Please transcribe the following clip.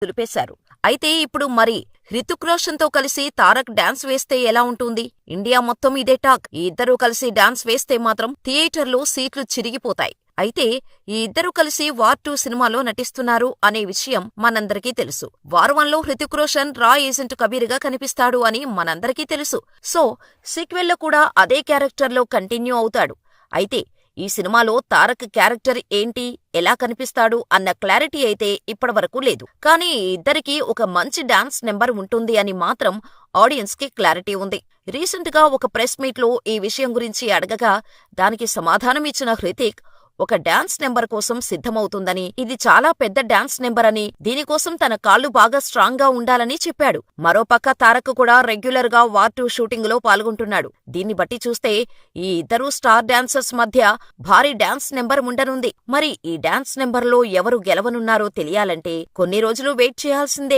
దులిపేశారు. అయితే ఇప్పుడు మరి హృతిక్ రోషన్తో కలిసి తారక్ డాన్స్ వేస్తే ఎలా ఉంటుంది? ఇండియా మొత్తం ఇదే టాక్. ఈ ఇద్దరూ కలిసి డాన్స్ వేస్తే మాత్రం థియేటర్లో సీట్లు చిరిగిపోతాయి. అయితే ఈ ఇద్దరూ కలిసి వార్ 2 సినిమాలో నటిస్తున్నారు అనే విషయం మనందరికీ తెలుసు. వార్ 1లో హృతిక్ రోషన్ రా ఏజెంట్ కబీర్గా కనిపిస్తాడు అని మనందరికీ తెలుసు. సో సీక్వెల్లో కూడా అదే క్యారెక్టర్లో కంటిన్యూ అవుతాడు. అయితే ఈ సినిమాలో తారక్ క్యారెక్టర్ ఏంటి, ఎలా కనిపిస్తాడు అన్న క్లారిటీ అయితే ఇప్పటివరకు లేదు. కానీ ఈ ఇద్దరికీ ఒక మంచి డాన్స్ నెంబర్ ఉంటుంది అని మాత్రం ఆడియన్స్ కి క్లారిటీ ఉంది. రీసెంట్ గా ఒక ప్రెస్ మీట్ లో ఈ విషయం గురించి అడగగా దానికి సమాధానం ఇచ్చిన హృతిక్ ఒక డాన్స్ నెంబర్ కోసం సిద్ధమవుతుందని, ఇది చాలా పెద్ద డాన్స్ నెంబర్ అని, దీనికోసం తన కాళ్లు బాగా స్ట్రాంగ్ గా ఉండాలని చెప్పాడు. మరోపక్క తారక్ కూడా రెగ్యులర్ గా వార్ 2 షూటింగ్ లో పాల్గొంటున్నాడు. దీన్ని బట్టి చూస్తే ఈ ఇద్దరు స్టార్ డాన్సర్స్ మధ్య భారీ డాన్స్ నెంబర్ ఉండనుంది. మరి ఈ డాన్స్ నెంబర్ లో ఎవరు గెలవనున్నారో తెలియాలంటే కొన్ని రోజులు వెయిట్ చేయాల్సిందే.